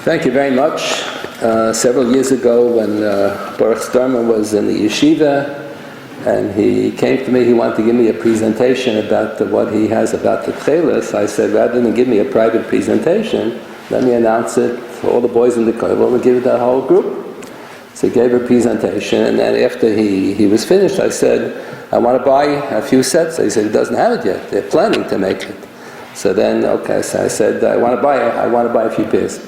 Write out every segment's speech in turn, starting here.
Thank you very much. Several years ago when Baruch Sturman was in the Yeshiva, and he came to me, he wanted to give me a presentation about what he has about the Tekhelet. I said, rather than give me a private presentation, let me announce it to all the boys in the kollel and give it to the whole group. So he gave a presentation, and then after he was finished, I said, I want to buy a few sets. He said, he doesn't have it yet. They're planning to make it. So then, okay, so I said, I want to buy a few pairs.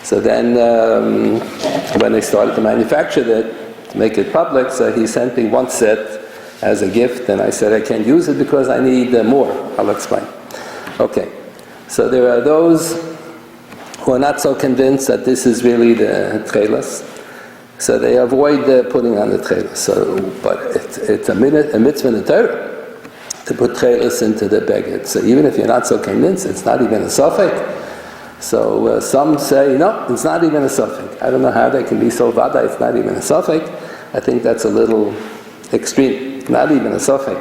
So then, when they started to manufacture it, to make it public, so he sent me one set as a gift, and I said, I can't use it because I need more. I'll explain. Okay, so there are those who are not so convinced that this is really the techeiles, so they avoid putting on the techeiles. So, but it's a mitzvah in the Torah to put techeiles into the beged. So even if you're not so convinced, it's not even a suffix. So some say, no, it's not even a suffix. I don't know how they can be so vada, it's not even a suffix. I think that's a little extreme, not even a suffix.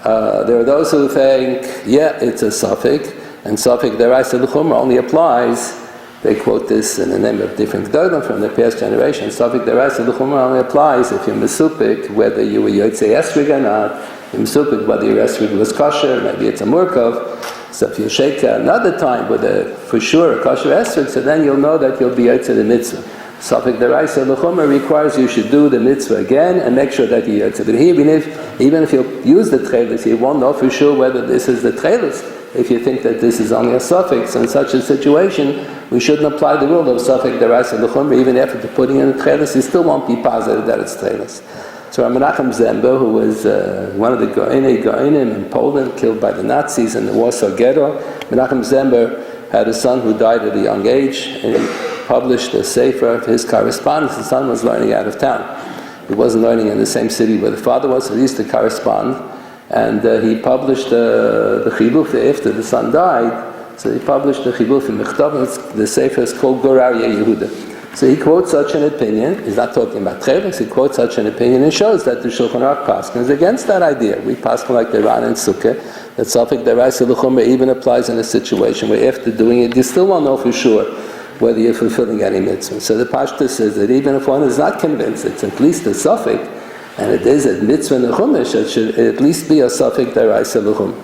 There are those who think, yeah, it's a suffix, and suffix deraisa l'chumra only applies, they quote this in the name of different gedolim from the past generation, suffix deraisa l'chumra only applies if you're mesupik, whether you were yotzei esrig or not, you're mesupik, whether your esrig was kosher, maybe it's a murkov. So if you shake another time with for sure a kosher esrog, so then you'll know that you'll be yotzei the mitzvah. Safek deraisa l'chumra requires you should do the mitzvah again and make sure that you're yotzei. But even if you use the techeiles, you won't know for sure whether this is the techeiles. If you think that this is only a suffix, in such a situation, we shouldn't apply the rule of safek deraisa l'chumra. Even after putting in the techeiles, you still won't be positive that it's techeiles. So Rabbi Zemba, who was one of the Goinim in Poland, killed by the Nazis in the Warsaw Ghetto, Menachem Zemba had a son who died at a young age, and he published a sefer of his correspondence. The son was learning out of town. He wasn't learning in the same city where the father was, so he used to correspond. And he published the chiluf after the son died. So he published the chiluf in Mechtav. The sefer is called Gorar Yehuda. So he quotes such an opinion. He's not talking about techeiles. He quotes such an opinion and shows that the Shulchan Aruch Paskin is against that idea. We paskin like the Ran and Sukkah that safek deraisa l'chumra even applies in a situation where after doing it you still won't know for sure whether you're fulfilling any mitzvah. So the Pashta says that even if one is not convinced, it's at least a suffix, and it is a mitzvah in the chumash, it should at least be a safek deraisa l'chumra.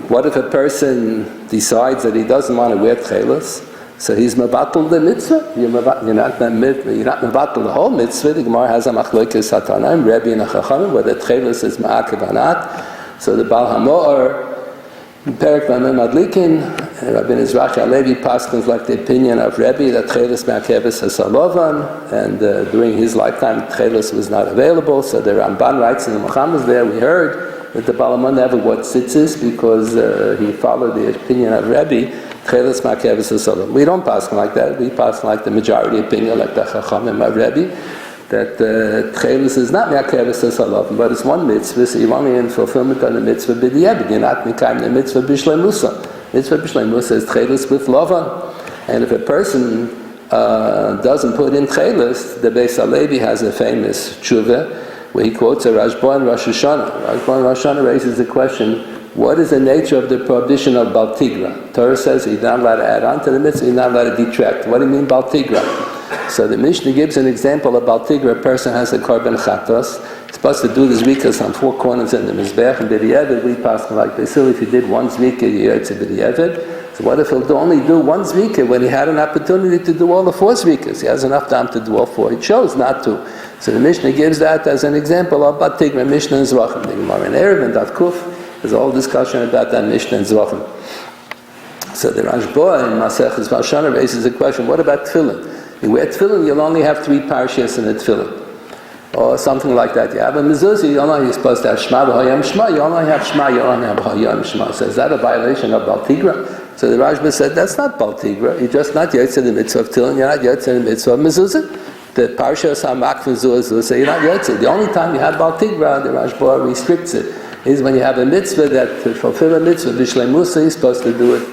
What if a person decides that he doesn't want to wear techeiles? So he's mevatel the mitzvah. You're not mevatel the whole mitzvah. The Gemara has a machlokes hatanaim, Rebbe and a chachamim, whether techeiles is ma'akev or not. So the Baal HaMo'or, Perek V'amim Adlikin, Rabbi Nizrachi Alevi paskins like the opinion of Rebbe that techeiles ma'akeves hasalovan, and during his lifetime techeiles was not available. So the Ramban writes in the Muhammad's there, we heard that the Baal HaMo'or never wore tzitzis because he followed the opinion of Rebbe. We don't pass like that. We pass like the majority opinion, like the Chachamim of Rebbe, that techeiles is not me'akeves hasalavim, but it's one mitzvah, so you're only in fulfillment of the mitzvah b'di'eved. You're not mekayim the mitzvah b'shleimusa. Mitzvah b'shleimusa is techeiles with lavan. And if a person doesn't put in techeiles, the Beis Halevi has a famous tshuva where he quotes a Rashba and Rosh Hashanah. Rashba and Rosh Hashanah raises the question, what is the nature of the prohibition of Bal Tigra? Torah says you're not allowed to add on to the mitzvah, you're not allowed to detract. What do you mean Bal Tigra? So the Mishnah gives an example of Bal Tigra. A person has a korban chatos. He's supposed to do the zrikas on four corners in the mizbech, and b'di'eved we pass like this. So if he did one zrika, you're to b'di'eved. So what if he'll only do one zrika when he had an opportunity to do all the four zrikas? He has enough time to do all four. He chose not to. So the Mishnah gives that as an example of Bal Tigra. Mishnah and Zvachim. The Gemara in Erev and Daf Kuf. There's a whole discussion about that Mishnah and Zvachim. So the Rashba in Maseches Vashana raises the question, what about tefillin? You wear tefillin, you'll only have 3 parashas in a tefillin. Or something like that. You have a mezuzah, you're supposed to have Shema v'Hayam Shema, you only have Shema, you only have Hayam Shema. So is that a violation of Bal Tigra? So the Rashba said, that's not Bal Tigra. You're just not yotzei the mitzvah of tefillin, you're not yotzei the mitzvah of mezuzah. The parashas hamak v'zuzah, so you're not yotzei. The only time you have Bal Tigra, the Rashba restricts it, is when you have a mitzvah that to fulfill a mitzvah, b'shleimusa, you're supposed to do it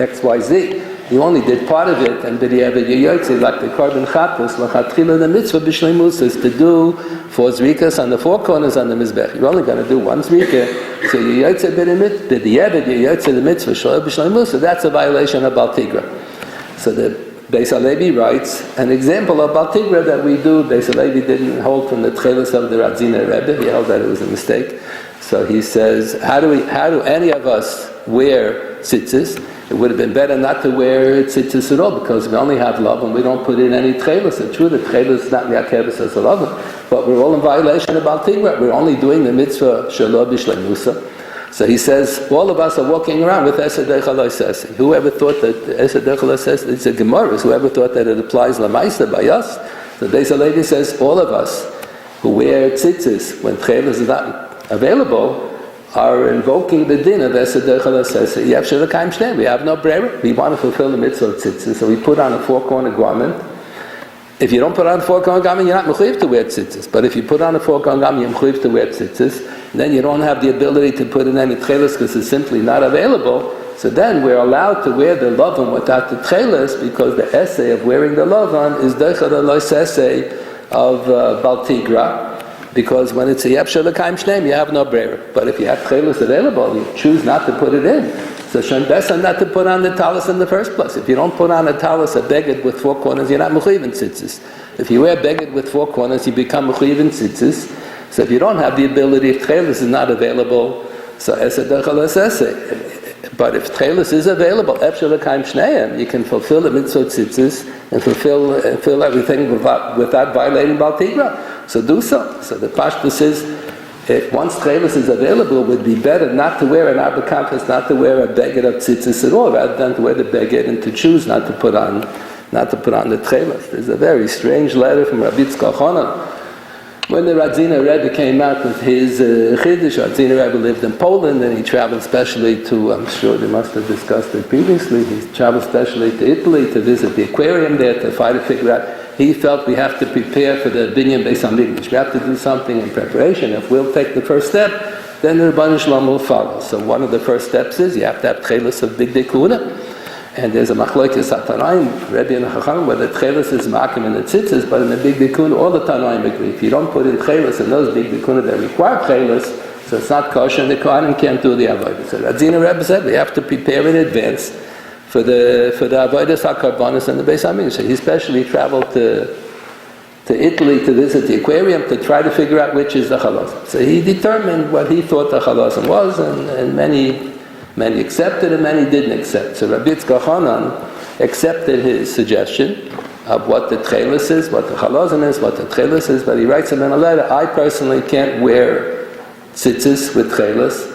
X, Y, Z. You only did part of it, and b'di'eved you're yotzei, like the korban chatos, l'chatchila, the mitzvah b'shleimusa is to do 4 zrikas on the 4 corners on the mizbech. You're only going to do 1 zrika, so you're yotzei b'di'eved, you're yotzei the mitzvah, b'shleimusa, that's a violation of Bal Tigra. So the Beis Halevi writes, an example of Baltigra that we do, Beis Halevi didn't hold from the Tekhelet of the Radziner Rebbe, he held that it was a mistake. So he says, how do any of us wear tzitzis? It would have been better not to wear tzitzis at all, because we only have love and we don't put in any techeiles. It's true that techeiles is not mi'akeves as a love, but we're all in violation of Baltigra. We're only doing the mitzvah shelo b'shleimusa. So he says, all of us are walking around with Esed Techeiles. Whoever thought that Esed Techeiles, it's a Gemara, whoever thought that it applies Lamaisa by us, the Beis Halevi says, all of us who wear tzitzis when techeiles is not available are invoking the din of Esed Techeiles. We have no brera. We want to fulfill the mitzvah of tzitzis, so we put on a four-corner garment. If you don't put on a four-corner garment, you're not mechuyev to wear tzitzis. But if you put on a four-corner garment, you're mechuyev to wear tzitzis. Then you don't have the ability to put in any techeiles because it's simply not available. So then we're allowed to wear the lovan without the techeiles, because the essay of wearing the lovan is techeiles essay of Baltigra. Because when it's a yepsha l'kaim shneim, you have no brera. But if you have techeiles available, you choose not to put it in. So shem besa not to put on the talis in the first place. If you don't put on a talis, a beged with four corners, you're not mechuyev in tzitzis. If you wear beged with four corners, you become mechuyev in tzitzis. So if you don't have the ability, if techeiles is not available, so esed techeiles essay. But if techeiles is available, yepsha l'kaim shneim, you can fulfill the mitzvah tzitzis and fulfill everything without violating Baltigra. So do so. So the Pashtus says, if once techeiles is available, it would be better not to wear an abakampus, not to wear a beged of tzitzis at all, rather than to wear the beged and to choose not to put on the techeiles. There's a very strange letter from Rabbi Soloveitchik. When the Radziner Rebbe came out with his Chiddush, Radziner Rebbe lived in Poland, and he traveled specially to, I'm sure they must have discussed it previously, he traveled specially to Italy to visit the aquarium there to try to figure out. He felt we have to prepare for the Binyan Beis HaMikdash. We have to do something in preparation. If we'll take the first step, then the Rebbeinu Shalom will follow. So one of the first steps is you have to have techeiles of Big Dekuna. And there's a machlokes Tanoim, Rebbe and Chacham, where the techeiles is makim and the tzitzis, but in the Big Dekuna, all the Tanoim agree. If you don't put in techeiles in those Big Dekuna that require techeiles, so it's not kosher, and the Kohanim can't do the avodah. So Radziner Rebbe said we have to prepare in advance for the avodas hakarbonos and the Beis HaMikdash. So he especially traveled to Italy to visit the aquarium to try to figure out which is the chalazim. So he determined what he thought the chalazim was, and many accepted and many didn't accept. So Rabbi Soloveitchik accepted his suggestion of what the techeiles is, what the chalazim is, what the techeiles is, but he writes him in a letter, I personally can't wear tzitzis with techeiles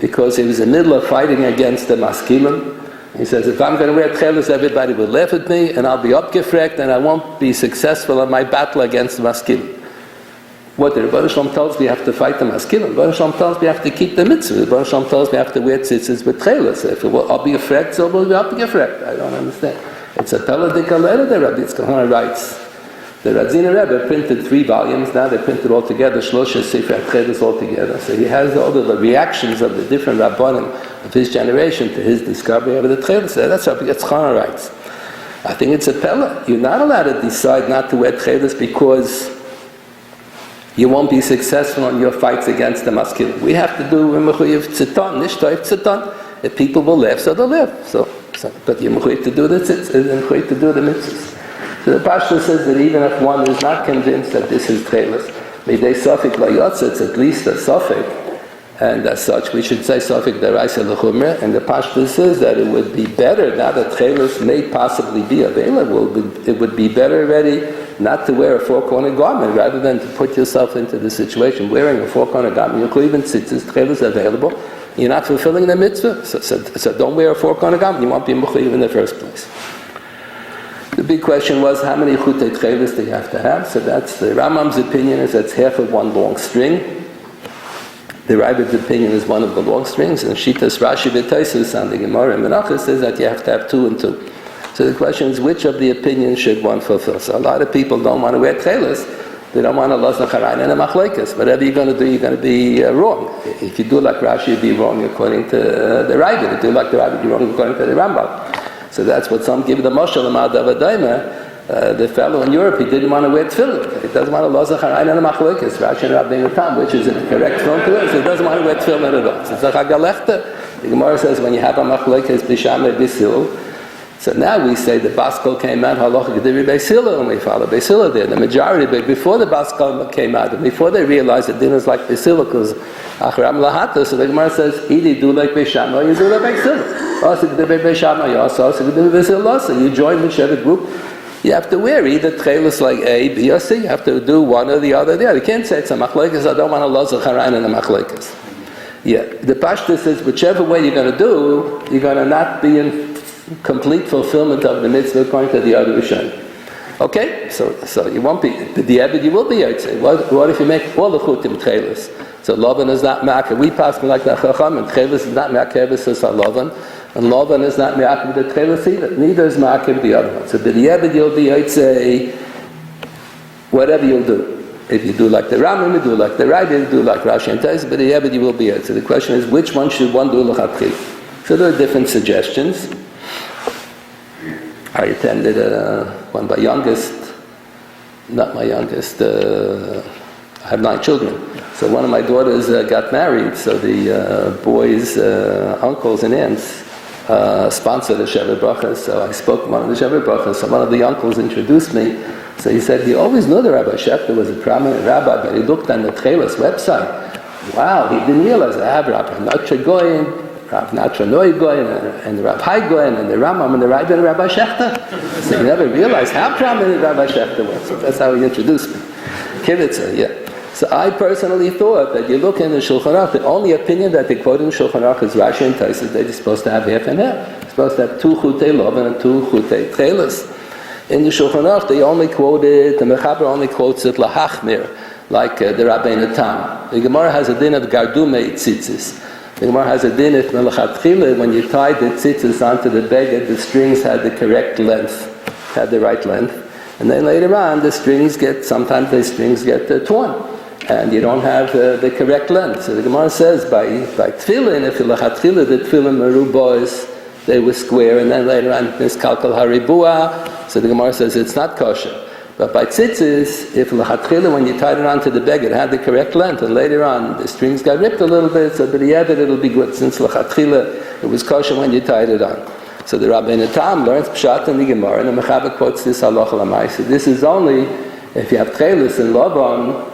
because he was in the middle of fighting against the maskilim. He says, if I'm going to wear techeiles, everybody will laugh at me, and I'll be upgefrekt, and I won't be successful in my battle against the maskilim. What the Rebbeinu Shalom tells me, you have to fight the maskilim. The Rebbeinu Shalom tells me, you have to keep the mitzvah. The Rebbeinu Shalom tells me, you have to wear tzitzis with techeiles. If I'll be afrekt, so we'll be upgefrekt. I don't understand. It's a Peladika letter that Rabbi Soloveitchik writes. The Radziner Rebbe printed 3 volumes. Now they printed all together, Shlosha Sefer techeiles all together. So he has all the reactions of the different Rabbanim of his generation to his discovery of the techeiles. That's what Rabbi Soloveitchik writes. I think it's a Pella. You're not allowed to decide not to wear techeiles because you won't be successful in your fights against the maskilim. We have to do mechuyev tziton, nishtoyev tziton. If people will laugh, so they'll laugh. But you're mechuyev to do the tzitzis, mechuyev to do the mitzvahs. So the Pashto says that even if one is not convinced that this is techeiles, midei sofik layotz, it's at least a sofik, and as such we should say sofik deraisa l'chumra. And the Pashto says that it would be better, now that techeiles may possibly be available, it would be better already not to wear a 4-corner garment rather than to put yourself into the situation wearing a 4-corner garment. You're cleaving tzitzis, techeiles available, you're not fulfilling the mitzvah, so don't wear a 4-corner garment, you won't be mechuyev in the first place. The big question was, how many chutei techeiles do you have to have? So that's the Rambam's opinion, is that's half of one long string. The Rabbi's opinion is one of the long strings, and Shitas Rashi v'Taisus on the Gemara and Menachos says that you have to have 2 and 2. So the question is, which of the opinions should one fulfill? So a lot of people don't want to wear techeiles. They don't want to los nacharayin and a machlekes. Whatever you're going to do, you're going to be wrong. If you do like Rashi, you'll be wrong according to the Rabbi. If you do like the Rabbi, you're wrong according to the Rambam. So that's what some give the mashal amad avadayma. The fellow in Europe, he didn't want to wear tefillin. He doesn't want to los nacharayin and a machlekes. Rashi and Rabbi Tam, which is the correct form to it. So he doesn't want to wear tefillin at all. So it's like a galechta. The Gemara says when you have a machlekes b'shameh b'sil, So now we say the Baskol came out, halacha kedivri Beis Hillel, and we follow Beis Hillel there. The majority, but before the Baskol came out, and before they realized that din is like Beis Hillel, because Achram Lahata, so the Gemara says, either you do like Beis Shammai, or you do like Beis Hillel. Also kedivri Beis Shammai, also kedivri Beis Hillel, also. You join whichever group. You have to wear either techeiles like A, B, or C. You have to do one or the other. You can't say it's a machlekes, I don't want to lozach harayin in a machlekes. Yeah, the Pashta says whichever way you're going to do, you're going to not be in complete fulfillment of the mitzvah according to the other Rishon. Okay, so you won't be, the Ebed you will be, I'd say. What if you make all the chutim techeiles? So Lovan is not ma'akev. We pass like the Chacham, and techeiles is not ma'akev, says Lovan. And Lovan is not ma'akev the techeiles either. Neither is ma'akev the other one. So the Ebed you'll be, I'd say, whatever you'll do. If you do like the Rambam, you do like the Rabbi, you do like Rashi and Tais, but the Ebed you will be, I'd say. The question is, which one should one do l'chatchil? So there are different suggestions. I attended one by youngest, not my youngest, I have 9 children. So one of my daughters got married, so the boys' uncles and aunts sponsored the Sheva Brachas. So I spoke to one of the Sheva Brachas, so one of the uncles introduced me. So he said he always knew the Rabbi Schachter was a prominent rabbi, but he looked on the Tekhelet website. Wow, he didn't realize I have Rabbi Natra Goyen, Rav Natra Noi Goyen, and the Rav Hai Goyen, and the Rambam, and the Rabbi Schachter. So he never realized how prominent Rabbi Schachter was. So that's how he introduced me. Kivitzer, yeah. So I personally thought that you look in the Shulchan Aruch, the only opinion that they quote in the Shulchan Aruch is Rashi and Tais, they're supposed to have half and half. They're supposed to have 2 chutei lovan and 2 chutei techeiles. In the Shulchan Aruch, they only quoted, the Mechaber only quotes it lahachmir, like the Rabbeinu Tam. The Gemara has a din of gardumei tzitzis. The Gemara has a din if melachatchila, when you tied the tzitzis onto the beged, the strings had the correct length, had the right length. And then later on, sometimes the strings get torn. And you don't have the correct length. So the Gemara says by tefillin, if l'chatchila the tefillin merubos, they were square, and then later on miskalkal haribua. So the Gemara says it's not kosher. But by tzitzis, if l'chatchila when you tied it onto the beg, it had the correct length, and later on the strings got ripped a little bit, so b'di'evet it'll be good. Since l'chatchila it was kosher when you tied it on. So the Rabbeinu Tam learns pshat in the Gemara, and the Mechaber quotes this halacha l'maisa. This is only if you have techeiles and lovan.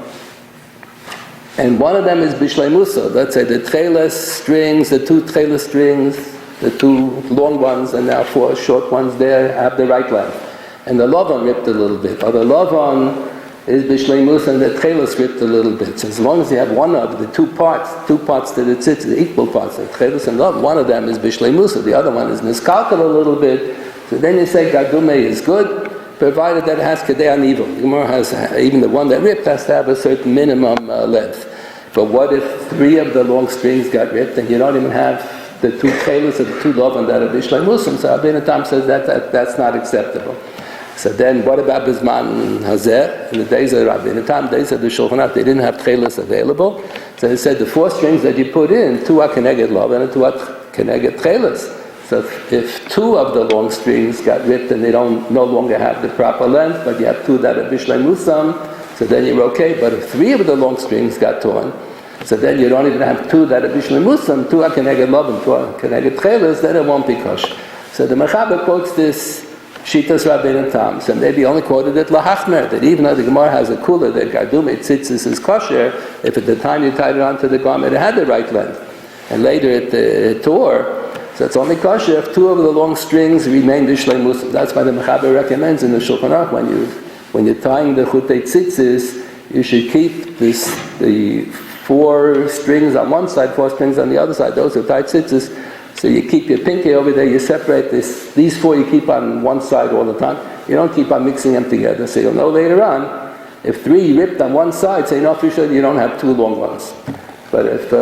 And one of them is Bishlei Musa. Let's say the techeiles strings, the 2 techeiles strings, the 2 long ones, and now 4 short ones there have the right length. And the lovan ripped a little bit. Or the lovan is Bishlei Musa and the techeiles ripped a little bit. So as long as you have one of the 2 parts to the tzitzis, the equal parts, the techeiles and lovan, one of them is Bishlei Musa, the other one is miskalkal a little bit. So then you say Gadume is good, provided that it has kedei anivo. The Gemara has, even the one that ripped has to have a certain minimum length. But what if 3 of the long strings got ripped and you don't even have the 2 techeiles or the 2 lovan that are bishlei muslim? So Rabbeinu Tam says that's not acceptable. So then what about Bizman Hazeh? In the days of Rabbeinu Tam, days of the Shulchan Aruch, they didn't have techeiles available. So they said the 4 strings that you put in, 2 are keneged lovan and 2 are keneged techeiles. So if 2 of the long strings got ripped and they no longer have the proper length, but you have 2 that are bishlei muslim, so then you're okay. But if 3 of the long strings got torn, so then you don't even have 2 that are bishlei muslim, 2 are keneged lovan, 2 are keneged techeiles, then it won't be kosher. So the Mechaber quotes this Shitas Rabbeinu Tam. So maybe only quoted it lahachmer, that even though the Gemara has a kula that gardumei tzitzis is kosher, if at the time you tied it onto the garment it had the right length, and later it tore, so it's only kosher if 2 of the long strings remain bishlei muslim. That's why the Mechaber recommends in the Shulchan Aruch when you're tying the chutei tzitzis, you should keep the 4 strings on one side, 4 strings on the other side. Those are tie tzitzis. So you keep your pinky over there, you separate these 4 you keep on one side all the time. You don't keep on mixing them together. So you'll know later on, if 3 ripped on one side, so you know for sure you don't have 2 long ones. But if,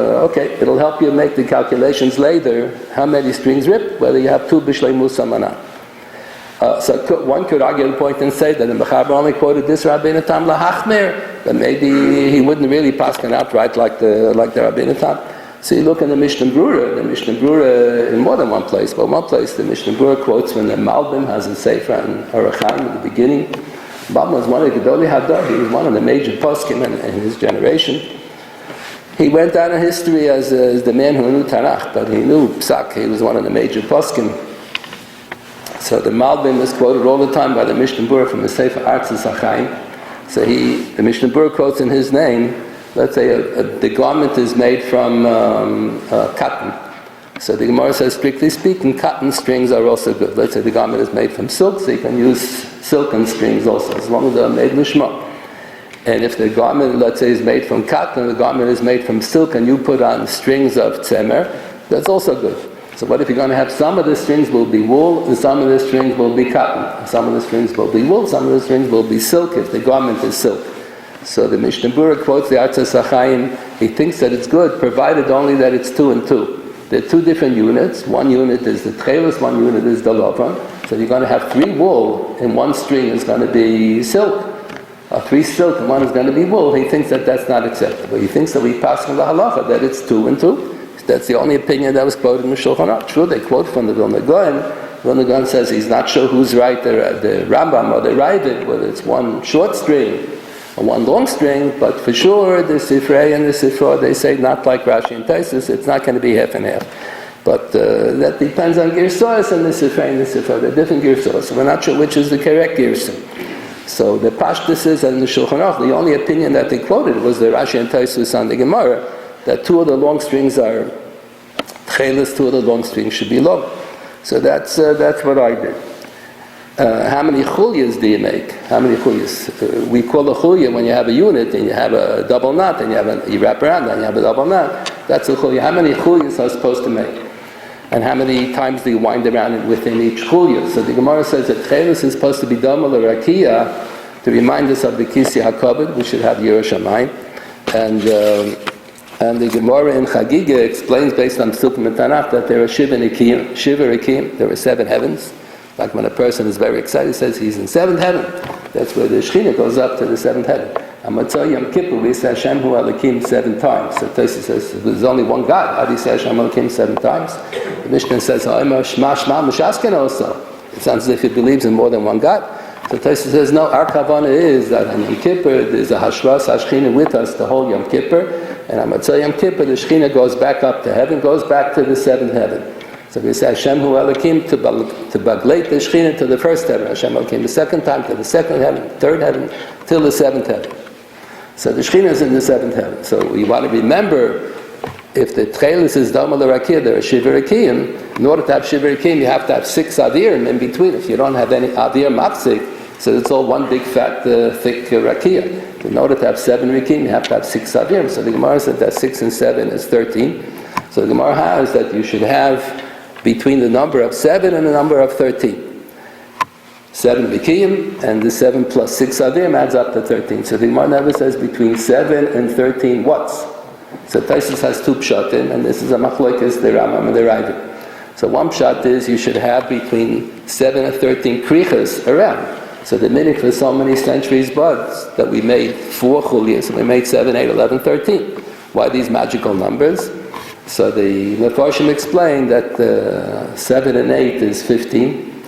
it'll help you make the calculations later, how many strings ripped, whether you have 2 bishlei musam or not. So one could argue the point and say that the Mechaber only quoted this Rabbeinu Tam lahachmer, but maybe he wouldn't really paskin outright like the Rabbeinu Tam. So you look in the Mishnah Brura in more than one place, but one place the Mishnah Brura quotes when the Malbim has a sefer on Arachim at the beginning. Malbim was one of the Gedolei Hadar, he was one of the major poskim in his generation. He went down in history as the man who knew Tanakh, but he knew Psak, he was one of the major poskim. So the Malbim is quoted all the time by the Mishnah Berurah from the Sefer Artzis HaChaim. So the Mishnah Berurah quotes in his name, let's say the garment is made from cotton. So the Gemara says, strictly speaking, cotton strings are also good. Let's say the garment is made from silk, so you can use silken strings also, as long as they're made lishma. And if the garment, let's say, is made from cotton, the garment is made from silk, and you put on strings of tzemer, that's also good. So what if you're going to have some of the strings will be wool, and some of the strings will be cotton, some of the strings will be wool, some of the strings will be silk if the garment is silk. So the Mishnah Berurah quotes the Artzis HaChaim, he thinks that it's good, provided only that it's 2 and 2. There are 2 different units. One unit is the techeiles, one unit is the lovan. So you're going to have 3 wool, and 1 string is going to be silk. 3 silk, and 1 is going to be wool. He thinks that that's not acceptable. He thinks that we pass on the halacha, that it's 2 and 2. That's the only opinion that was quoted in the Shulchan Aruch. True, they quote from the Vilna Gaon. Vilna Gaon says he's not sure who's right, the Rambam or the Ravid, whether it's 1 short string or 1 long string, but for sure the Sifrei and the Sifra, they say not like Rashi and Taisus, it's not going to be half and half. But that depends on Girsos and the Sifrei and the Sifra. They're different Girsos, so we're not sure which is the correct Girsa. So the Pashtus is, and the Shulchan Aruch, the only opinion that they quoted was the Rashi and Taisus on the Gemara, that 2 of the long strings are techeiles, 2 of the long strings should be long. So that's what I did. How many chulyas do you make? How many chulyas? We call a chulya when you have a unit and you have a double knot and you wrap around and you have a double knot. That's a chulya. How many chulyas are supposed to make? And how many times do you wind around within each chulya? So the Gemara says that techeiles is supposed to be damel or rakia to remind us of the Kisi HaKavod. We should have Yerush Hamayim. And the Gemara in Chagiga explains based on Psukim and Tanakh that there are Shiva Rikim, there are 7 heavens. Like when a person is very excited, he says he's in 7th heaven. That's where the Shekhinah goes up to the 7th heaven. And Matzah Yom Kippur, we say Hashem Hu Elokim 7 times. So Toseif says there's only one God. How do you say Hashem Elokim 7 times? The Mishnah says Ha'ema Shema Shema Mishasken also. It sounds as if he believes in more than one God. So Toseif says no. Our kavanah is that on Yom Kippur there's a Hashras Hashchina with us the whole Yom Kippur, and on Matzah Yom Kippur the Shekhinah goes back up to heaven, goes back to the 7th heaven. So we say Hashem Hu Elokim to baglate the Shekhinah to the 1st heaven, Hashem Elokim the 2nd time to the 2nd heaven, 3rd heaven, till the 7th heaven. So the Shekhinah is in the 7th heaven. So we want to remember, if the techeiles is Damel Rakia, there are Shiva Rikim. In order to have Shiva Rikim, you have to have 6 Avirim in between. If you don't have any Avir Mapsik, so it's all one big fat thick Rakia. In order to have 7 Rikim, you have to have 6 Avirim. So the Gemara said that 6 and 7 is 13. So the Gemara has that you should have between the number of 7 and the number of 13. 7 Bikiyim, and the 7 plus 6 Avirim adds up to 13. So the Gemara never says between 7 and 13 what's. So Taisus has 2 pshatim, and this is a machlokes, the Rambam and the Ravid. So one pshat is you should have between 7 and 13 krichas around. So the minute for so many centuries was that we made 4 chulyas, and we made 7, 8, 11, 13. Why these magical numbers? So the Mefarshim explained that 7 and 8 is 15,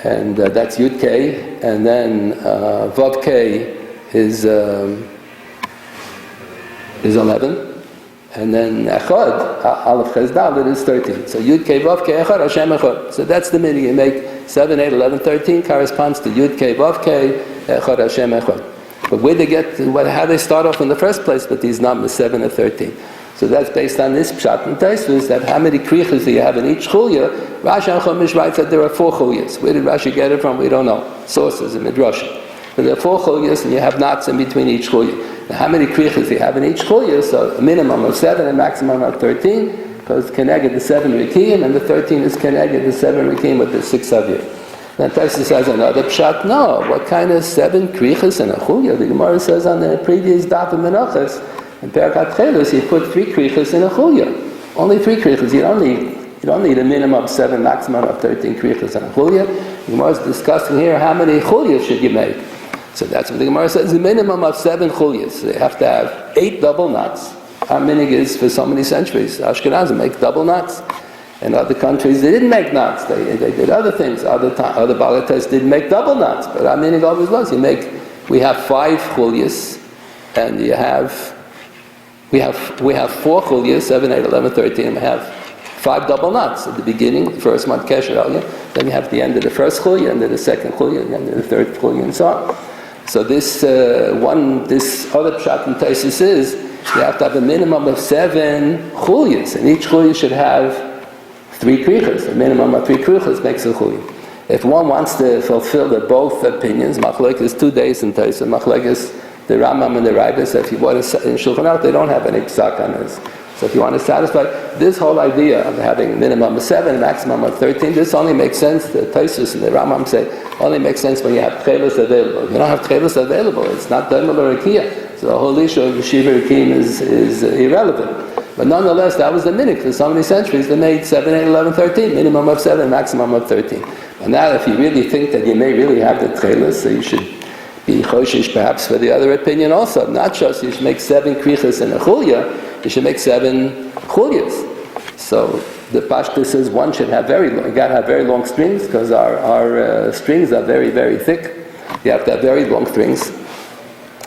and that's Yud K, and then Vav K is 11, and then Echad, Aleph Ches Dalet is 13. So Yud K, Vav K, Echad, Hashem Echad. So that's the meaning. You make 7, 8, 11, 13 corresponds to Yud K, Vav K, Echad, Hashem Echad. But where they get, how they start off in the first place with these numbers, 7 and 13. So that's based on this pshat and Taisus, that how many krichas do you have in each chulya? Rashi and Chumash writes that there are 4 chulyas. Where did Rashi get it from? We don't know. Sources in Midrash. But there are 4 chulyas, and you have knots in between each chulya. Now, how many krichas do you have in each chulya? So a minimum of 7 and maximum of 13, because it's connected the 7 rikim, and the 13 is connected the 7 rikim with the 6 avir. Then Taisus says another pshat. No, what kind of 7 krichas in a chulya? The Gemara says on the previous daf in Menachos, in Perakat Chelos, you put 3 krichas in a chulya. Only 3 krichas. You don't need a minimum of 7, maximum of 13 krichas in a chulya. The Gemara is discussing here how many chulyas should you make. So that's what the Gemara says. The minimum of 7 chulyas. So they have to have 8 double knots. Our minig is for so many centuries. Ashkenazim make double knots. In other countries, they didn't make knots. They did other things. Other balatas didn't make double knots. But our minig always was. We have 5 chulyas, and we have 4 chulyas, 7, 8, 11, 13, and we have 5 double knots at the beginning, the first one, Kesher Aliyah, then you have the end of the first Chulya, and then the second Chulya, and then the third Chulya, and so on. So this other pshat in toseif is, you have to have a minimum of 7 Chulyas, and each Chulya should have 3 krichas. A minimum of 3 krichas makes a Chulya. If one wants to fulfill both opinions, machlokes is 2 days in toseif, machlokes is the Rambam and the Rabbis, so if you want to, in Shulchan Aruch, they don't have any psak on this. So if you want to satisfy this whole idea of having a minimum of 7, maximum of 13, this only makes sense. The Tosfos and the Rambam say only makes sense when you have techeiles available. If you don't have techeiles available, it's not Dharma or Rakia. So the whole issue of Yeshiva Rakim is irrelevant. But nonetheless, that was the minhag for so many centuries. They made 7, 8, 11, 13, minimum of 7, maximum of 13. And now if you really think that you may really have the techeiles, so you should be choshish perhaps for the other opinion also. Not just you should make 7 krichas in a chulya, you should make 7 chulyas. So the pashtus says one should have you got to have very long strings, because our strings are very, very thick. You have to have very long strings.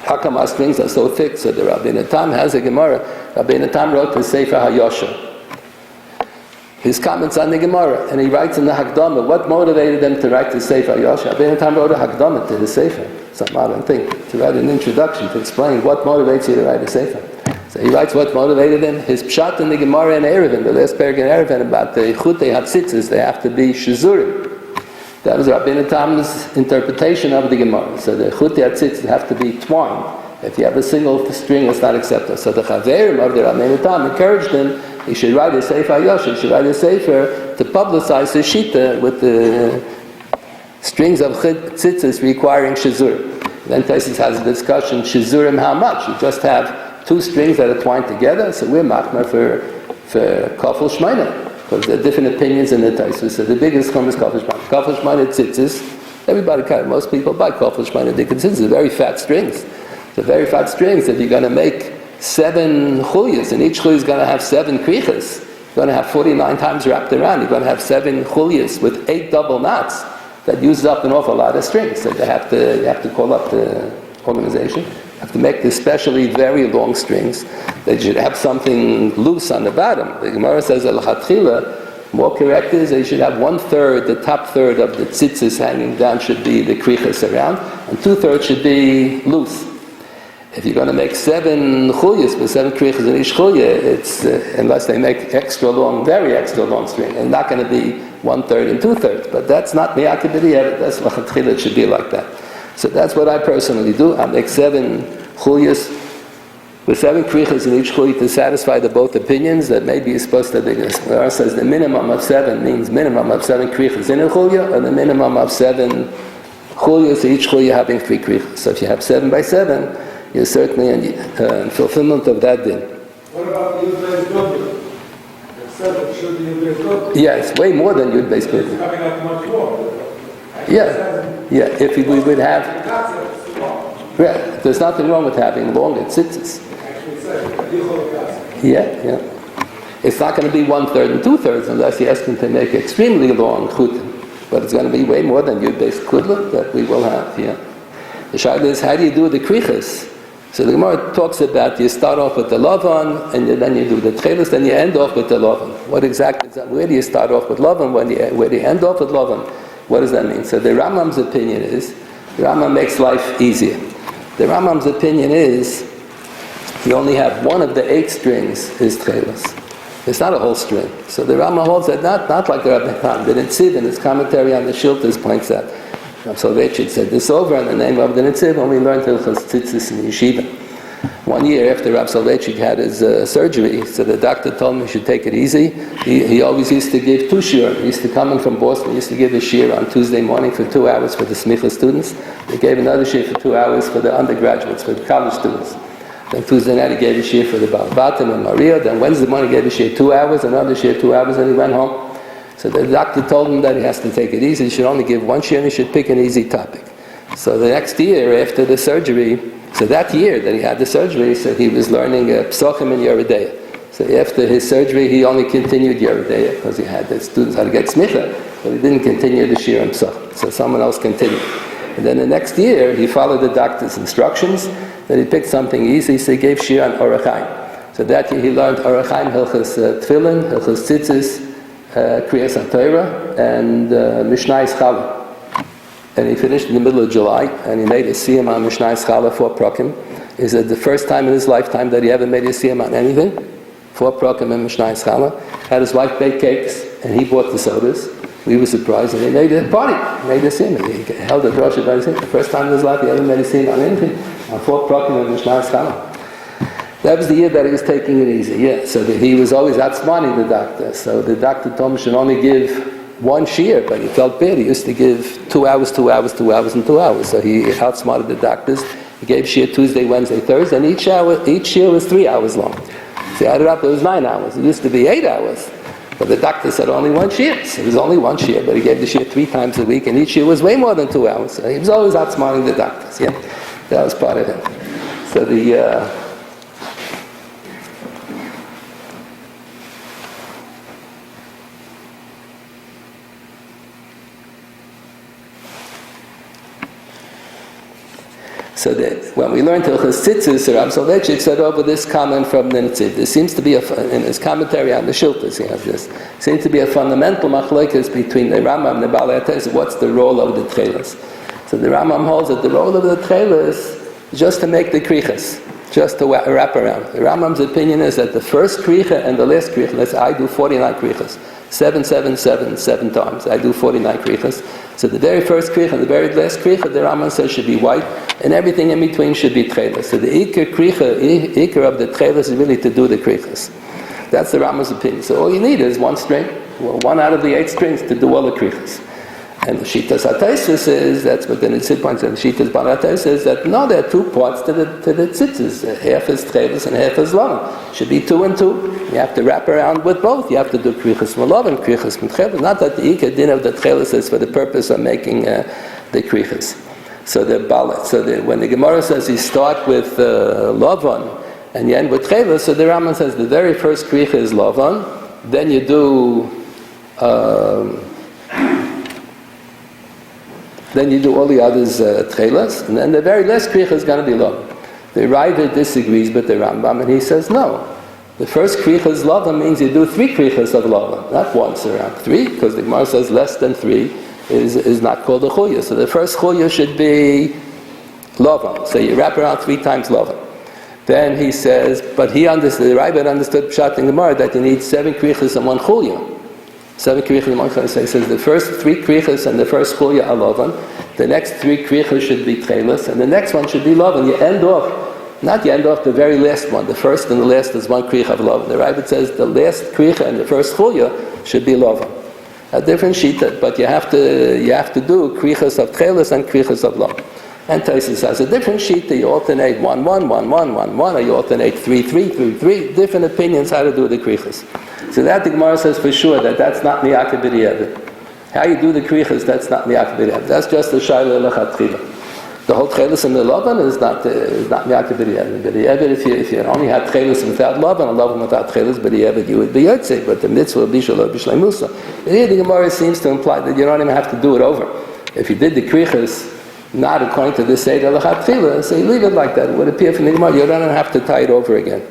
How come our strings are so thick? So the Rabbi Natam has a Gemara. Rabbi Natam wrote the Sefer HaYosher, his comments on the Gemara, and he writes in the Hakdama what motivated them to write the Sefer HaYosher. Rabbi Natam wrote a Hakdama to the Sefer, some modern thing, to write an introduction to explain what motivates you to write a Sefer. So he writes what motivated him. His pshat in the Gemara in Erevin, the last paragraph in Erevin, about the chutei tzitzis, they have to be shizurim. That was Rabbi Natam's interpretation of the Gemara. So the chutei tzitzis have to be twined. If you have a single string, it's not acceptable. So the chaverim of the Rabbi Natam encouraged him, he should write a Sefer HaYosher, he should write a Sefer to publicize his shita with the strings of tzitzis requiring shizurim. Then Tosfos has a discussion, shizurim how much? You just have 2 strings that are twined together, so we're machmer for kafel shmeina, because there are different opinions in the Tosfos. So the biggest chum is kafel shmeina. Kafel shmeina tzitzis, most people buy kafel shmeina tzitzis, they're very fat strings. They're very fat strings. If you're going to make 7 chulyas, and each chulya is going to have 7 krichas, you're going to have 49 times wrapped around, you're going to have 7 chulyas with 8 double knots. That uses up an awful lot of strings. So you have to call up the organization. You have to make the especially very long strings. They should have something loose on the bottom. The Gemara says al-Chatchila, more correct is they should have 1/3, the top third of the tzitzis hanging down should be the krichas around, and 2/3 should be loose. If you're going to make 7 chulyas with 7 krichas in each chulya, it's unless they make extra long, very extra long string, it's not going to be 1/3 and 2/3. But that's not miyakid b'diavad. That's what it should be like that. So that's what I personally do. I make 7 chulyas with 7 krichas in each chulya to satisfy the both opinions. That maybe is supposed to be. Where says the minimum of 7 means minimum of 7 krichas in a chulya, or the minimum of 7 chulyas, each chulya having 3 krichas. So if you have 7 by 7, you're certainly in fulfillment of that din. What about the Yud-Beis Gudel? It should be Yud-Beis Gudel. Yeah, it's way more than Yud-Beis Gudel. It's coming out much more. Yeah. If we would have... Yeah, there's nothing wrong with having longer tzitzis. Yeah. It's not going to be 1/3 and 2/3 unless you ask them to make extremely long chutim. But it's going to be way more than Yud-Beis Gudel that we will have, yeah. The shaila is, how do you do the krichas? So the Gemara talks about you start off with the lavan, and then you do the techeiles, then you end off with the lavan. What exactly is that? Where do you start off with lavan? Where do you end off with lavan? What does that mean? So the Rambam's opinion is, the Rambam makes life easier. The Rambam's opinion is, you only have one of the 8 strings is techeiles. It's not a whole string. So the Rambam holds that not like the Rabbi Khan. The Netziv in his commentary on the Shiltas points out. Rabbi Soloveitchik said this over in the name of the Netziv when we learned Hilchos Tzitzis in Yeshiva. One year after Rabbi Soloveitchik had his surgery, so the doctor told him he should take it easy. He always used to give 2 shiur. He used to come in from Boston, he used to give a shiur on Tuesday morning for 2 hours for the smicha students. He gave another shiur for 2 hours for the undergraduates, for the college students. Then Tuesday night he gave a shiur for the Balbatim and Maria. Then Wednesday morning he gave a shiur 2 hours, another shiur 2 hours, and he went home. So the doctor told him that he has to take it easy. He should only give 1 shiur and he should pick an easy topic. So the next year after the surgery, so that year that he had the surgery, so he was learning Psochim and Yeridea. So after his surgery, he only continued Yeridea because he had the students had to get smicha, but he didn't continue the shiur and Psochim. So someone else continued. And then the next year, he followed the doctor's instructions. Then he picked something easy, so he gave shiur on Orach Chaim. So that year he learned Orach Chaim, Hilchos Tefillin, Hilchos Tzitzis, Kriyas HaTorah, and Mishnayos Challah. And he finished in the middle of July, and he made a siyum on Mishnayos Challah, 4 prakim. Is it the first time in his lifetime that he ever made a siyum on anything? 4 prakim in Mishnayos Challah. Had his wife bake cakes, and he bought the sodas. We were surprised, and he made a party, made a siyum. He held a drasha about his siyum. The first time in his life he ever made a siyum on anything, on 4 prakim in Mishnayos Challah. That was the year that he was taking it easy, yeah. So he was always outsmarting the doctor. So the doctor told him he should only give 1 shiur, but he felt bad. He used to give 2 hours, 2 hours, 2 hours, and 2 hours. So he outsmarted the doctors. He gave shiur Tuesday, Wednesday, Thursday, and each shiur was 3 hours long. So he added up, it was 9 hours. It used to be 8 hours. But the doctor said only 1 shiur. So it was only 1 shiur, but he gave the shiur 3 times a week, and each shiur was way more than 2 hours. So he was always outsmarting the doctors, yeah. That was part of him. So So that when we learned Hilchos Tzitzis, Rabbi Soloveitchik said over this comment from the Netziv. There seems to be in his commentary on the Shiltas, he has this, seems to be a fundamental machlokes between the Rambam and the Baal HaTes. What's the role of the techeiles? So the Rambam holds that the role of the techeiles is just to make the krichas, just to wrap around. The Rambam's opinion is that the first kricha and the last kricha, let's say I do 49 krichas, 7 times. I do 49 krichas. So the very first kricha and the very last kricha, the Rambam says should be white, and everything in between should be techeiles. So the ikar of the techeiles is really to do the krichas. That's the Rambam's opinion. So all you need is 1 string, 1 out of the 8 strings to do all the krichas. And the Shitas HaTaisis is, that's what the Nitzid points out, the Shitas HaTaisis is that no, there are 2 parts to the tzitzis. Half is techeiles and half is lavan. Should be 2 and 2. You have to wrap around with both. You have to do krichas from lavan, krichas from techeiles. Not that the ikar din of the techeiles is for the purpose of making the krichas. So when the Gemara says you start with lavan and you end with techeiles, so the Rambam says the very first kricha is lavan, then you do all the others techeiles, and then the very last kricha is going to be lavan. The Raiva disagrees with the Rambam, and he says no. The first kricha is lavan means you do 3 krichas of lavan, not once around 3, because the Gemara says less than 3 is not called a chulya. So the first chulya should be lavan. So you wrap around 3 times lavan. Then he says, but the Raiva understood pshat in Gemara that you need 7 krichas and 1 chulya. 7 krichas and 1 chulya. So he says the first 3 krichas and the first chulya are lavan. The next 3 krichas should be techeiles, and the next one should be lavan. You end off the very last one. The first and the last is 1 kricha of lavan. The Raiva says the last kricha and the first chulya should be lavan. A different shita, but you have to do krichas of techeiles and krichas of lavan. And Toseif has a different shita. You alternate 1, 1, 1, 1, 1, 1, or you alternate 3, 3, 3, 3. Different opinions how to do the krichas. So that the Gemara says for sure that's not miyakeh b'di'evet. How you do the krichas, that's not miyakeh b'di'evet. That's just the shayla lechatchila. The whole techeiles and the lavan is not miyakeh b'di'evet. B'di'evet, if you only had techeiles without lavan, and lavan without techeiles, b'di'evet, you would be yotzei, but the mitzvah would be shalom b'shleimusa. Here the Gemara seems to imply that you don't even have to do it over. If you did the krichas not according to the seder lechatchila, so you leave it like that. It would appear from the Gemara, you don't have to tie it over again.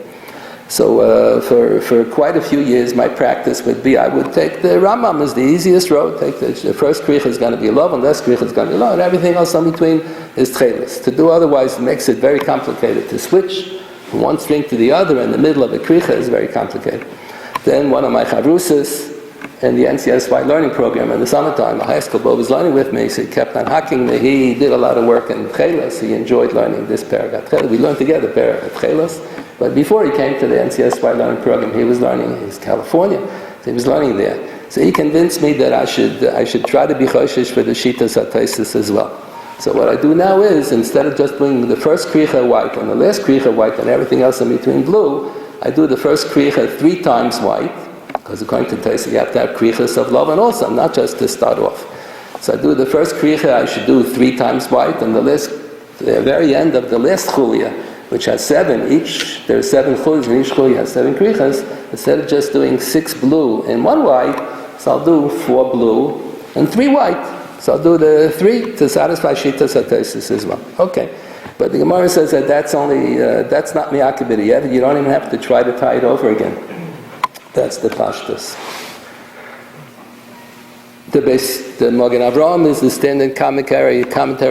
So for quite a few years, my practice would be I would take the Rambam as the easiest road. Take the first kricha is going to be love, and last kricha is going to be love, and everything else in between is techeiles. To do otherwise makes it very complicated. To switch from one string to the other in the middle of a kricha is very complicated. Then one of my chavrusas in the NCSY learning program in the summertime, a high school boy was learning with me, so he kept on hacking me. He did a lot of work in techeiles. He enjoyed learning this paragraph. We learned together paragraph techeiles. But before he came to the NCSY learning program, he was learning in California. So he was learning there. So he convinced me that I should try to be choshesh for the Shitas HaTaisis as well. So what I do now is, instead of just doing the first kricha white and the last kricha white and everything else in between blue, I do the first kricha 3 times white, because according to Taisis, you have to have krichas of love and also, not just to start off. So I do the first kricha, I should do 3 times white, and the very end of the last chulya, which has 7 each, there are 7 chulyas, and each chulya has 7 krichas. Instead of just doing 6 blue and 1 white, so I'll do 4 blue and 3 white. So I'll do the 3 to satisfy Shitas HaTaisis as well. Okay. But the Gemara says that that's only, that's not miyakeh b'diavad. You don't even have to try to tie it over again. That's the pashtus. The Magen Avraham is the standard commentary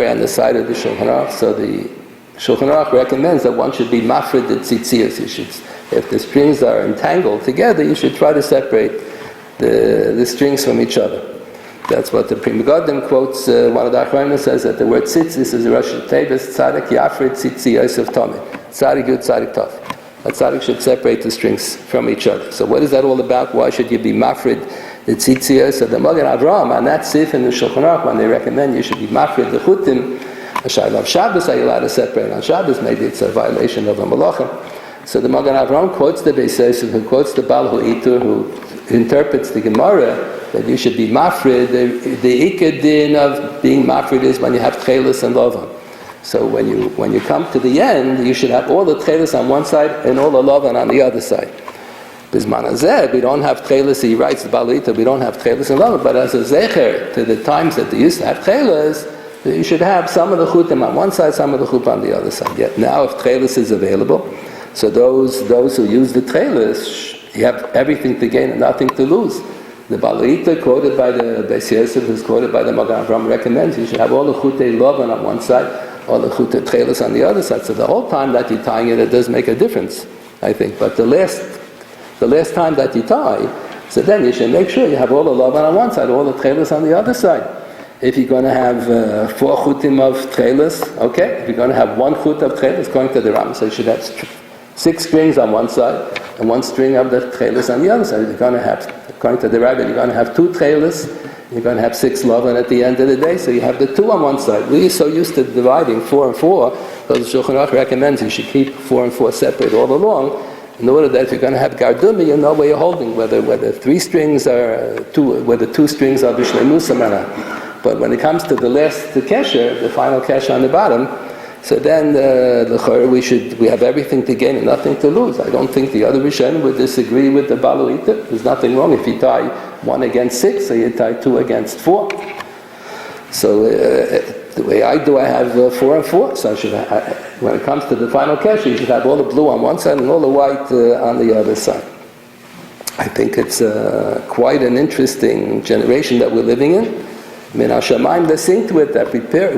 on the side of the Shulchan Aruch. So the Shulchan Aruch recommends that one should be mafrid the tzitzis. You should, if the strings are entangled together, you should try to separate the strings from each other. That's what the Pri Megadim quotes. One of the Achronim says that the word tzitzis is a Rosh Tevis Tzadik Yafrid Tzitzi Yosef Tomid. Tzadik Yud Tzadik Tov. A tzaddik should separate the strings from each other. So what is that all about? Why should you be mafrid the tzitzis? So the Magen Avraham on that sif in the Shulchan Aruch, when they recommend you should be mafrid the chutim, on Shabbos are you allowed to separate? On Shabbos maybe it's a violation of a malachim. So the Magen Avraham quotes the Beis Yosef, who quotes the Baal Hu'itur, who interprets the Gemara that you should be mafrid. The ikad din of being mafrid is when you have techeiles and lovan. So when you come to the end, you should have all the techeiles on one side and all the lovan on the other side. Bizman hazeh, we don't have techeiles. He writes the Baal Hu'itur, we don't have techeiles and lovan. But as a zecher to the times that they used to have techeiles, you should have some of the chutim on one side, some of the chup on the other side. Yet now, if techeiles is available, so those who use the techeiles, you have everything to gain and nothing to lose. The Baal Hu'itur, quoted by the Beis Yosef, who's quoted by the Magen Avraham, recommends you should have all the chutei lovan on one side, all the chutei techeiles on the other side. So the whole time that you're tying it does make a difference, I think. But the last time that you tie, so then you should make sure you have all the lovan on one side, all the techeiles on the other side. If you're going to have 4 chutim of techeiles, okay. If you're going to have 1 chut of techeiles, according to the Rambam, so you should have 6 strings on one side and 1 string of the techeiles on the other side. You're going to have, according to the Rabbi, you're going to have 2 techeiles, you're going to have 6 lovan at the end of the day, so you have the 2 on one side. We're so used to dividing 4 and 4, because the Shulchan Aruch recommends you should keep 4 and 4 separate all along, in order that if you're going to have gardumi, you know where you're holding, whether 3 strings are 2, whether 2 strings are b'shleimus or not. But when it comes to the last kesher, the final kesher on the bottom, so then we have everything to gain and nothing to lose. I don't think the other Rishonim would disagree with the Baal Hu'itur. There's nothing wrong if you tie 1 against 6, or you tie 2 against 4. So the way I do, I have 4 and 4. So when it comes to the final kesher, you should have all the blue on one side and all the white on the other side. I think it's quite an interesting generation that we're living in. Min Hashamayim, they sing to it that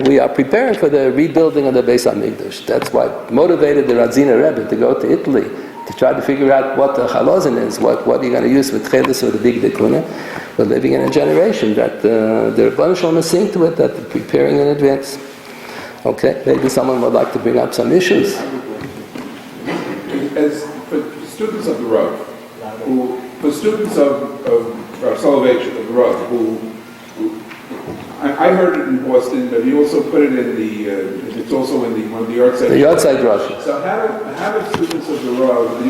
we are preparing for the rebuilding of the Beis HaMikdash. That's what motivated the Radziner Rebbe to go to Italy, to try to figure out what the chalozin is, what are you going to use with techeiles or the big dekuna. We're living in a generation that the Rebbeinu Shalom sing to it, that they're preparing in advance. Okay, maybe someone would like to bring up some issues. As for students of the Rav, for students of Rabbi Soloveitchik of the Rav, who I heard it in Boston, but he also put it in the. It's also in one of the Yortzeit. The Yortzeit Rosh. So how do students of the Rav?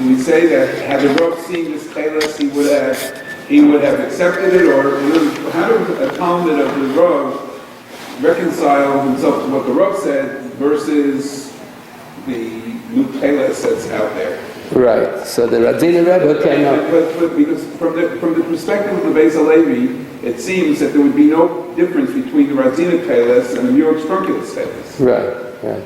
We say that had the Rav seen this techeiles, he would have accepted it, or how does a Talmud of the Rav reconcile himself to what the Rav said versus the new techeiles that's out there? Right. So the Radziner Rebbe came up. But because from the perspective of the Beis HaLevi, it seems that there would be no difference between the Radziner techeiles and the New York Trunculus techeiles. Right.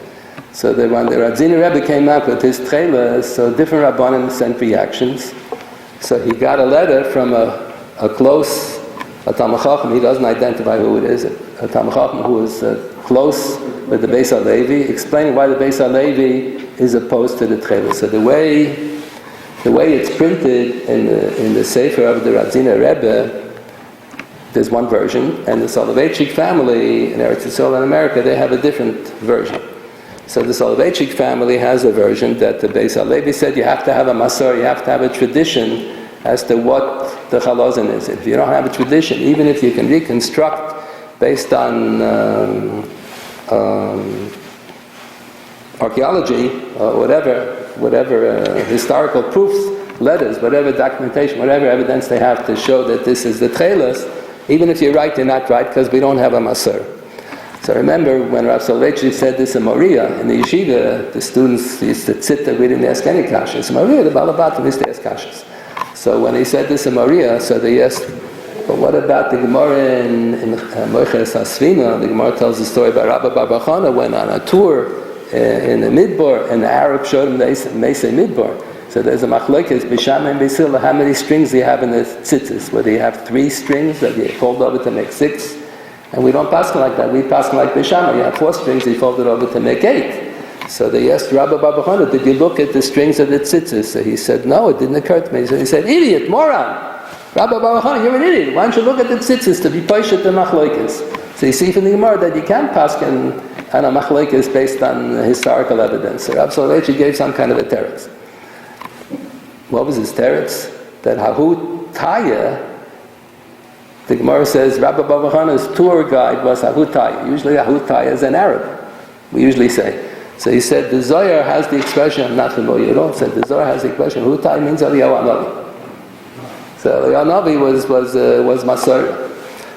So when the Radziner Rebbe came up with his techeiles, so different Rabbanim sent reactions. So he got a letter from a Talmud Chacham. He doesn't identify who it is. A Talmud Chacham who is close with the Beis HaLevi, explaining why the Beis HaLevi is opposed to the techeiles. So the way it's printed in the Sefer of the Radziner Rebbe, there's one version, and the Soloveitchik family in Eretz Yisrael in America, they have a different version. So the Soloveitchik family has a version that the Beis HaLevi said you have to have a masor, you have to have a tradition as to what the chalozin is. If you don't have a tradition, even if you can reconstruct based on archaeology, whatever historical proofs, letters, whatever documentation, whatever evidence they have to show that this is the techeiles, even if you're right, you're not right, because we don't have a masor. So remember, when Rabbi Soloveitchik said this in Moria, in the yeshiva, the students used to sit there, we didn't ask any kashas. In Moria, the Balabatim used to ask kashas. So when he said this in Moria, so they asked, but what about the Gemara in Moiches HaSfina? The Gemara tells the story about Rabbi Bar Bar Chana went on a tour in the Midbar, and the Arab showed him the Mesa Midbar. So there's a machlokes, Bisham and Beisil, how many strings do you have in the tzitzis? Whether you have 3 strings that you fold over to make 6, and we don't pass like that. We pass like Bisham. You have 4 strings, you fold it over to make 8. So they asked Rabbi Barachana, did you look at the strings of the tzitzis? So he said, no, it didn't occur to me. So he said, idiot, moron. Rabbi Barachana, you're an idiot. Why don't you look at the tzitzis to be poshet the machlokes? So you see from the Gemara that you can't pass on a machlokes based on historical evidence. So Rabbi Soloveitchik gave some kind of a teretz. What was his teretz? That Hahu Taya, the Gemara says Rabbi Barachana's tour guide was Hahu Taya. Usually Hahu Taya is an Arab, we usually say. So he said the Zohar has the expression, not the Yidol, said the Zohar has the expression, Hahu Taya means Eliyahu Hanavi. So Eliyahu Hanavi was Masor.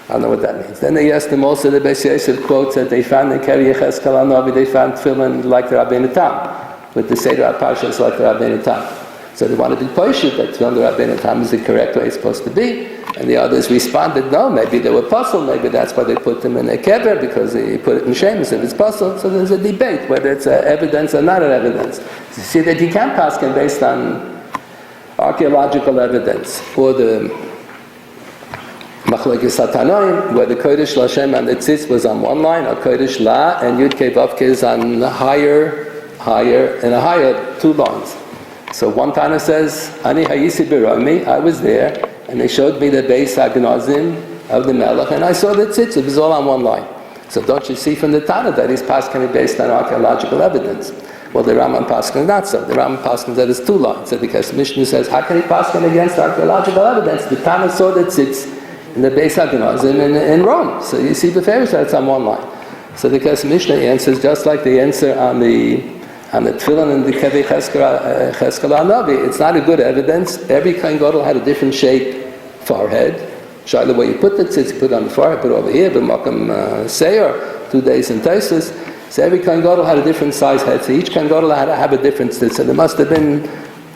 I don't know what that means. Then they asked him also the Beis Yosef quotes that they found in Keri Yecheskel Hanavi, they found tefillin like the Rabbeinu Tam, with the Seder HaParshas like the Rabbeinu Tam. So they wanted to be poshet that tefillin the Rabbeinu Tam is the correct way it's supposed to be. And the others responded, no, maybe they were puzzled, maybe that's why they put them in a kever, because they put it in shemus if it's puzzled. So there's a debate whether it's evidence or not an evidence. You see that you can't pass him based on archaeological evidence, or the machlokes hatanoim, where the kodesh l'Hashem and the tzitz was on one line, or kodesh la and yud kei vav kei is on higher, and a higher 2 lines. So one Tana says, Ani hayisi b'romi, I was there, and they showed me the Beis Hagnozim of the Melech, and I saw the tzitz, it was all on one line. So don't you see from the Tana that he's paskin based on archaeological evidence? Well, the Rambam paskin not so. The Rambam paskin that is 2 lines. So because Mishnah says, how can he paskin against archaeological evidence? The Tana saw the tzitz in the Beis Hagnozim in Rome. So you see the Pharisees, it's on one line. So because Mishnah answers just like the answer on the tefillin and the Keri Yecheskel Hanavi, it's not a good evidence. Every Kohen Gadol had a different shape forehead. Show the way you put the tzitz, you put it on the forehead, put it over here, b'makam seir, 2 days in toseif. So every Kohen Gadol had a different size head. So each Kohen Gadol had to have a different tzitz. So there must have been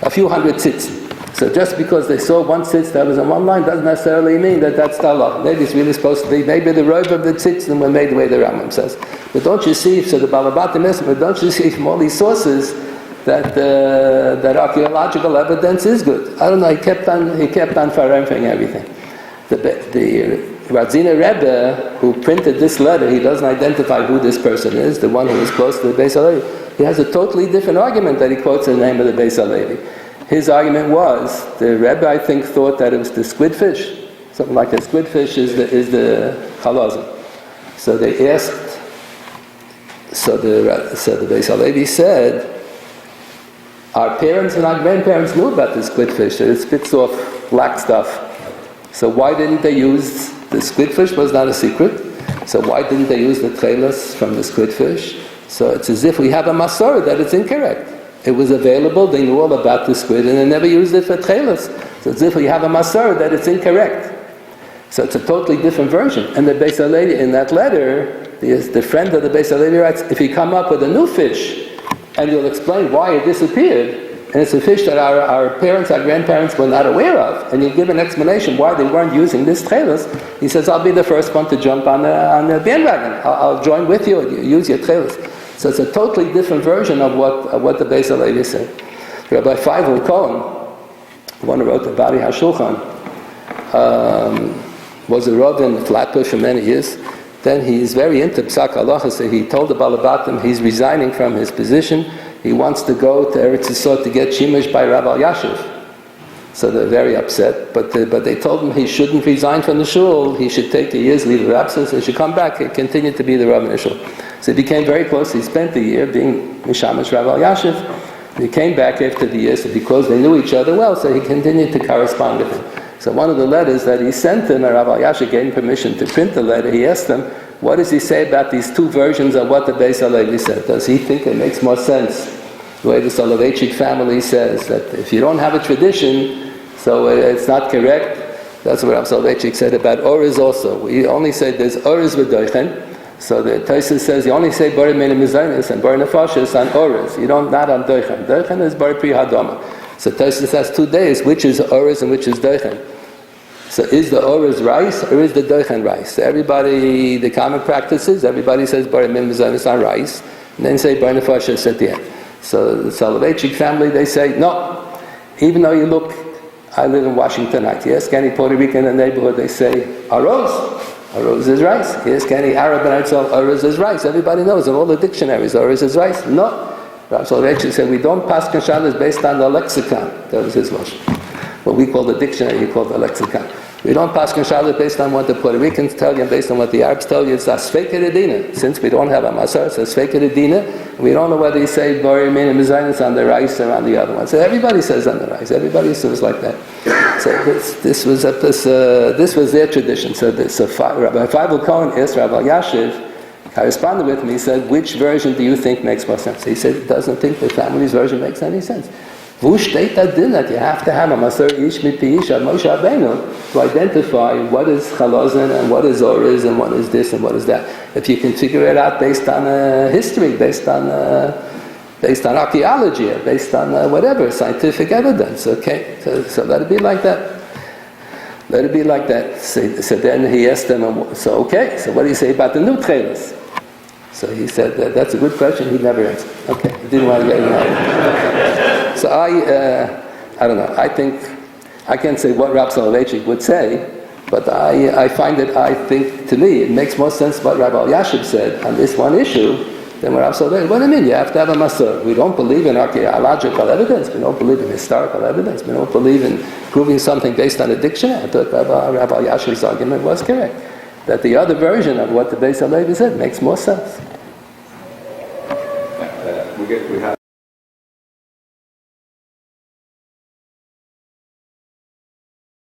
a few hundred tzitz. So just because they saw one tzitz that was on one line doesn't necessarily mean that that's the halacha. Maybe it's really supposed to be, maybe the robe of the tzitzim were made the way the Rambam says. But don't you see, so the Balabatim is, but don't you see from all these sources that archaeological evidence is good? I don't know, he kept on faremfing everything. The Radziner Rebbe, who printed this letter, he doesn't identify who this person is, the one who was close to the Beis HaLevi. He has a totally different argument that he quotes in the name of the Beis HaLevi. His argument was, the Rebbe, I think, thought that it was the squidfish, something like the squidfish is the chalazim. So they asked, so the Beis HaLevi said, our parents and our grandparents knew about the squidfish, that it spits off black stuff. So why didn't they use, the squidfish was not a secret, so why didn't they use the techeiles from the squidfish? So it's as if we have a masorah that it's incorrect. It was available, they knew all about the squid, and they never used it for techeiles. So it's as if we have a masorah that it's incorrect. So it's a totally different version. And the Beis HaLevi, in that letter, the friend of the Beis HaLevi writes, if you come up with a new fish, and you'll explain why it disappeared, and it's a fish that our parents, our grandparents were not aware of, and you give an explanation why they weren't using this techeiles, he says, I'll be the first one to jump on the bandwagon. I'll join with you, use your techeiles. So it's a totally different version of what the Beis HaLevi said. Rabbi Feivel Cohen, the one who wrote the Rabbi Herschel Schachter, was a Rav in Flatbush for many years. Then he's very into Psak Halacha, so he told the Balabatim he's resigning from his position. He wants to go to Eretz Yisrael to get Shemesh by Rabbi Yashiv. So they're very upset, but they told him he shouldn't resign from the shul, he should take a year's leave of absence, and should come back and continue to be the Rav in the shul. So he became very close. He spent a year being Mishamash Rabbi Yashiv. He came back after the year, so because they knew each other well, so he continued to correspond with him. So one of the letters that he sent him, and Rabbi Yashiv gave him permission to print the letter, he asked him, what does he say about these 2 versions of what the Beis HaLevi said? Does he think it makes more sense? The way the Soloveitchik family says that if you don't have a tradition, so it's not correct. That's what Rabbi Soloveitchik said about Orez also. We only say there's Orez v'doichen. So the toseif says you only say Bari Mena Mizanis and Bari Nefashis on Orez. You don't, not on doichen. Doichen is Bari Pri Hadama. So toseif has 2 days, which is Orez and which is doichen. So is the Orez rice or is the doichen rice? So everybody, the common practices, everybody says Bari Mena Mizanis on rice. and then say Bar Nefashos at the end. So the Soloveitchik family, they say, no, even though you look, I live in Washington, I ask any Puerto Rican in the neighborhood, they say, arroz. Arroz is rice. Ask any Arab in Israel, arroz is rice. Everybody knows in all the dictionaries, arroz is rice. No. Rabbi Soloveitchik said, we don't pass Shabbos based on the lexicon. That was his version. What we call the dictionary, he called the lexicon. We don't pass Shabbos based on what the Puerto Ricans tell you and based on what the Arabs tell you. It's a Sveika Dina. Since we don't have a Masar, it's a Sveika Dina. We don't know whether you say Bori Min and Mizaynis on the rice or on the other one. So everybody says on the rice. Everybody says like that. So this was their tradition. So Rabbi Feivel Cohen asked Rabbi Yashiv, corresponded with me, he said, which version do you think makes more sense? He said he doesn't think the family's version makes any sense. Wo steht da drin that you have to have a Masar Ish Mipi Ish Ad Moshe Rabbeinu to identify what is Chalazin and what is Oriz and what is this and what is that. If you can figure it out based on history, based on archaeology, based on whatever, scientific evidence, okay? So let it be like that. Let it be like that. So then he asked them, so what do you say about the new techeiles? So he said, that's a good question, he never answered. Okay, he didn't want to get involved. So I don't know, I think, I can't say what Rabbi Soloveitchik would say, but I find it, I think, to me, it makes more sense what Rabbi Yashiv said on this one issue than what Rabbi Soloveitchik. What do you mean? You have to have a Masur. We don't believe in archaeological evidence, we don't believe in historical evidence, we don't believe in proving something based on a dictionary. I thought Rabbi Yashiv's argument was correct, that the other version of what the Beis Halevi said makes more sense. We have